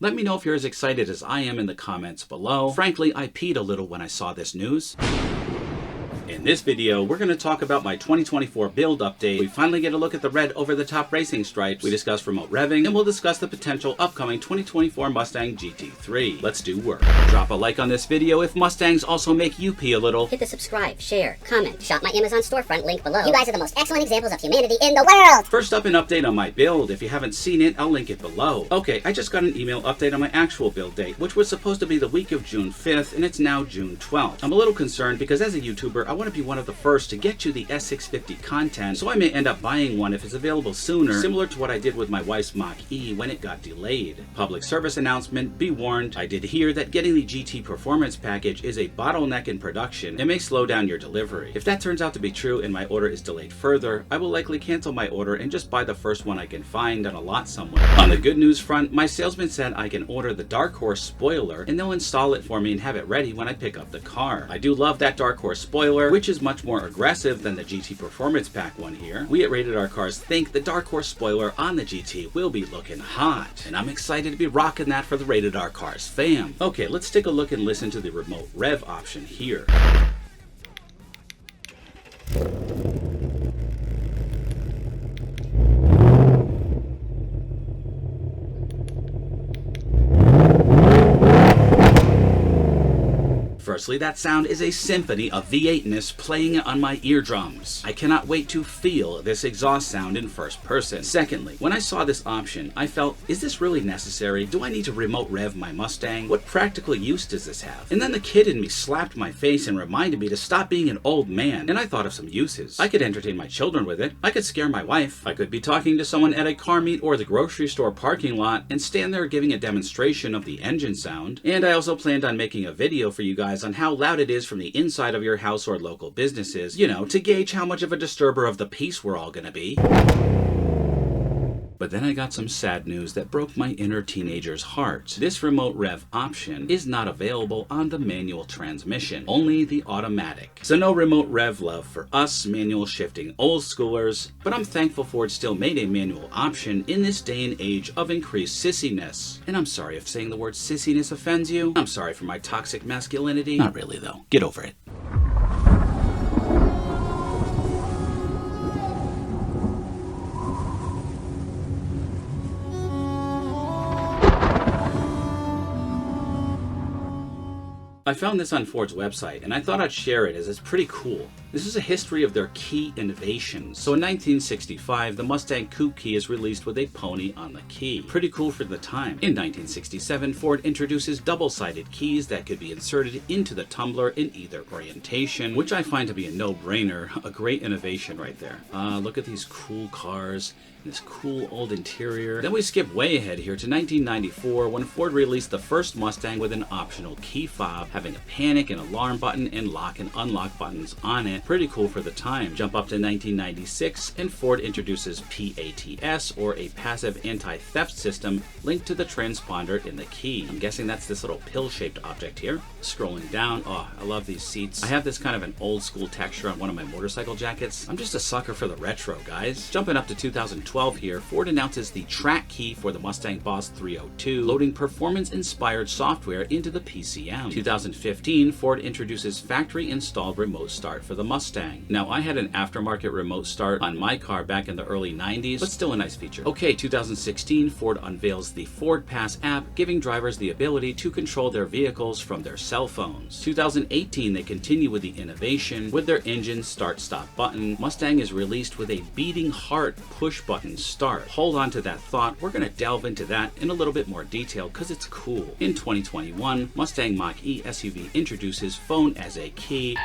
Let me know if you're as excited as I am in the comments below. Frankly, I peed a little when I saw this news. In this video, we're going to talk about my 2024 build update. We finally get a look at the red over-the-top racing stripes. We discuss remote revving, and we'll discuss the potential upcoming 2024 Mustang GT3. Let's do work. Drop a like on this video if Mustangs also make you pee a little. Hit the subscribe, share, comment, shop my Amazon storefront link below. You guys are the most excellent examples of humanity in the world! First up, an update on my build. If you haven't seen it, I'll link it below. Okay, I just got an email update on my actual build date, which was supposed to be the week of June 5th, and it's now June 12th. I'm a little concerned because as a YouTuber, I want to be one of the first to get you the S650 content, so I may end up buying one if it's available sooner, similar to what I did with my wife's Mach-E when it got delayed. Public service announcement, be warned, I did hear that getting the GT Performance package is a bottleneck in production and may slow down your delivery. If that turns out to be true and my order is delayed further, I will likely cancel my order and just buy the first one I can find on a lot somewhere. On the good news front, my salesman said I can order the Dark Horse spoiler and they'll install it for me and have it ready when I pick up the car. I do love that Dark Horse spoiler, which is much more aggressive than the GT Performance Pack one here. We at Rated R Cars think the Dark Horse spoiler on the GT will be looking hot, and I'm excited to be rocking that for the Rated R Cars fam. Okay, let's take a look and listen to the remote rev option here. Firstly, that sound is a symphony of V8-ness playing on my eardrums. I cannot wait to feel this exhaust sound in first person. Secondly, when I saw this option, I felt, is this really necessary? Do I need to remote rev my Mustang? What practical use does this have? And then the kid in me slapped my face and reminded me to stop being an old man, and I thought of some uses. I could entertain my children with it. I could scare my wife. I could be talking to someone at a car meet or the grocery store parking lot and stand there giving a demonstration of the engine sound. And I also planned on making a video for you guys on how loud it is from the inside of your house or local businesses, you know, to gauge how much of a disturber of the peace we're all gonna be. But then I got some sad news that broke my inner teenager's heart. This remote rev option is not available on the manual transmission, only the automatic. So no remote rev love for us manual shifting old schoolers, but I'm thankful Ford still made a manual option in this day and age of increased sissiness. And I'm sorry if saying the word sissiness offends you. I'm sorry for my toxic masculinity. Not really though. Get over it. I found this on Ford's website, and I thought I'd share it as it's pretty cool. This is a history of their key innovations. So in 1965, the Mustang Coupe key is released with a pony on the key. Pretty cool for the time. In 1967, Ford introduces double-sided keys that could be inserted into the tumbler in either orientation, which I find to be a no-brainer. A great innovation right there. Look at these cool cars. This cool old interior. Then we skip way ahead here to 1994 when Ford released the first Mustang with an optional key fob, having a panic and alarm button and lock and unlock buttons on it. Pretty cool for the time. Jump up to 1996 and Ford introduces PATS, or a passive anti-theft system linked to the transponder in the key. I'm guessing that's this little pill-shaped object here. Scrolling down, oh, I love these seats. I have this kind of an old school texture on one of my motorcycle jackets. I'm just a sucker for the retro, guys. Jumping up to 2012 here, Ford announces the track key for the Mustang Boss 302, loading performance-inspired software into the PCM. 2015, Ford introduces factory-installed remote start for the Mustang. Now, I had an aftermarket remote start on my car back in the early 90s, but still a nice feature. Okay, 2016, Ford unveils the Ford Pass app, giving drivers the ability to control their vehicles from their cell phones. 2018, they continue with the innovation with their engine start-stop button. Mustang is released with a beating heart push button start. Hold on to that thought. We're going to delve into that in a little bit more detail because it's cool. In 2021, Mustang Mach-E SUV introduces phone as a key,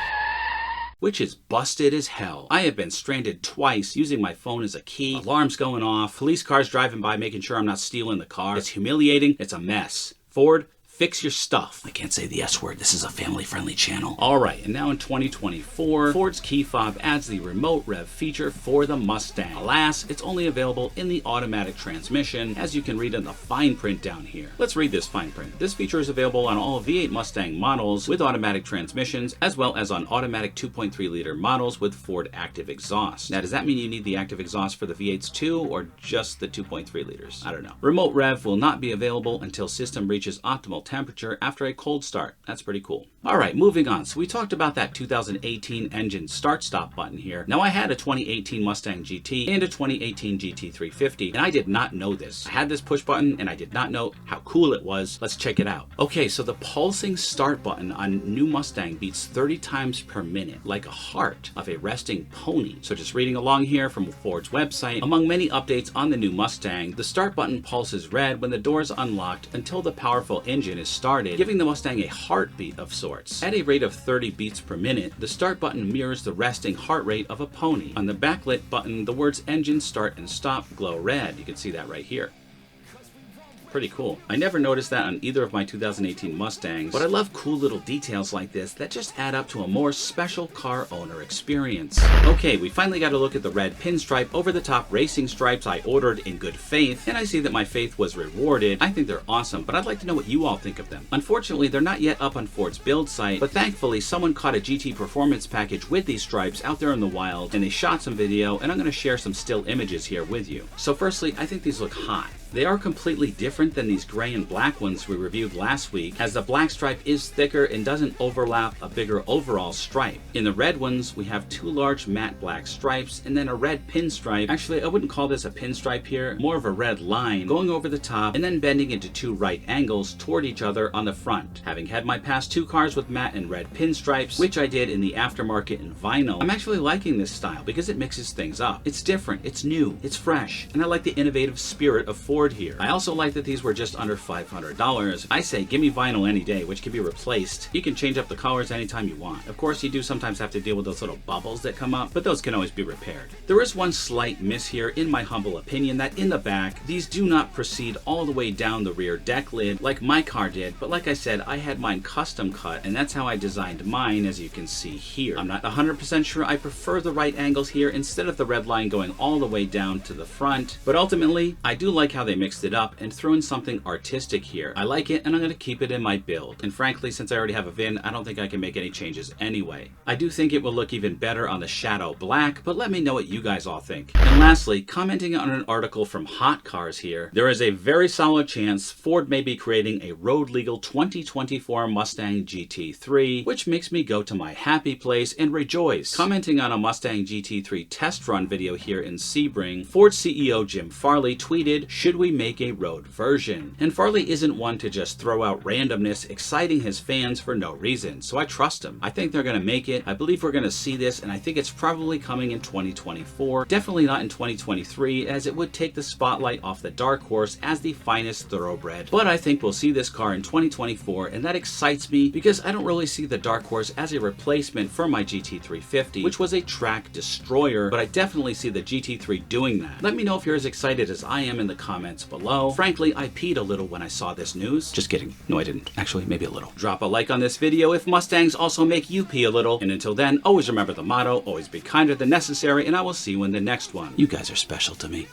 which is busted as hell. I have been stranded twice using my phone as a key. Alarms going off, police cars driving by making sure I'm not stealing the car. It's humiliating. It's a mess. Ford, Fix your stuff. I can't say the S word. This is a family-friendly channel. All right, and now in 2024, Ford's key fob adds the remote rev feature for the Mustang. Alas, it's only available in the automatic transmission, as you can read in the fine print down here. Let's read this fine print. This feature is available on all V8 Mustang models with automatic transmissions, as well as on automatic 2.3-liter models with Ford active exhaust. Now, does that mean you need the active exhaust for the V8s too, or just the 2.3 liters? I don't know. Remote rev will not be available until system reaches optimal temperature after a cold start. That's pretty cool. All right, moving on. So we talked about that 2018 engine start-stop button here. Now, I had a 2018 Mustang GT and a 2018 GT350, and I did not know this. I had this push button, and I did not know how cool it was. Let's check it out. Okay, so the pulsing start button on new Mustang beats 30 times per minute, like a heart of a resting pony. So just reading along here from Ford's website, among many updates on the new Mustang, the start button pulses red when the door is unlocked until the powerful engine is started, giving the Mustang a heartbeat of sorts. At a rate of 30 beats per minute, the start button mirrors the resting heart rate of a pony. On the backlit button, the words engine start and stop glow red. You can see that right here. Pretty cool. I never noticed that on either of my 2018 Mustangs, but I love cool little details like this that just add up to a more special car owner experience. Okay, we finally got a look at the red pinstripe over-the-top racing stripes I ordered in good faith, and I see that my faith was rewarded. I think they're awesome, but I'd like to know what you all think of them. Unfortunately, they're not yet up on Ford's build site, but thankfully someone caught a GT Performance package with these stripes out there in the wild, and they shot some video, and I'm going to share some still images here with you. So firstly, I think these look hot. They are completely different than these gray and black ones we reviewed last week, as the black stripe is thicker and doesn't overlap a bigger overall stripe. In the red ones, we have two large matte black stripes and then a red pinstripe. Actually, I wouldn't call this a pinstripe here, more of a red line going over the top and then bending into two right angles toward each other on the front. Having had my past two cars with matte and red pinstripes, which I did in the aftermarket in vinyl, I'm actually liking this style because it mixes things up. It's different, it's new, it's fresh, and I like the innovative spirit of Ford here. I also like that these were just under $500. I say give me vinyl any day, which can be replaced. You can change up the colors anytime you want. Of course, you do sometimes have to deal with those little bubbles that come up, but those can always be repaired. There is one slight miss here, in my humble opinion, that in the back, these do not proceed all the way down the rear deck lid like my car did, but like I said, I had mine custom cut, and that's how I designed mine, as you can see here. I'm not 100% sure I prefer the right angles here instead of the red line going all the way down to the front, but ultimately, I do like how they mixed it up and threw in something artistic here. I like it, and I'm going to keep it in my build. And frankly, since I already have a VIN, I don't think I can make any changes anyway. I do think it will look even better on the shadow black, but let me know what you guys all think. And lastly, commenting on an article from Hot Cars here, there is a very solid chance Ford may be creating a road-legal 2024 Mustang GT3, which makes me go to my happy place and rejoice. Commenting on a Mustang GT3 test run video here in Sebring, Ford CEO Jim Farley tweeted, "Should we make a road version?" And Farley isn't one to just throw out randomness, exciting his fans for no reason, so I trust him. I think they're going to make it. I believe we're going to see this, and I think it's probably coming in 2024. Definitely not in 2023, as it would take the spotlight off the dark horse as the finest thoroughbred. But I think we'll see this car in 2024, and that excites me because I don't really see the dark horse as a replacement for my GT350, which was a track destroyer, but I definitely see the GT3 doing that. Let me know if you're as excited as I am in the comments below. Frankly, I peed a little when I saw this news. Just kidding. No, I didn't. Actually, maybe a little. Drop a like on this video if Mustangs also make you pee a little. And until then, always remember the motto, always be kinder than necessary, and I will see you in the next one. You guys are special to me.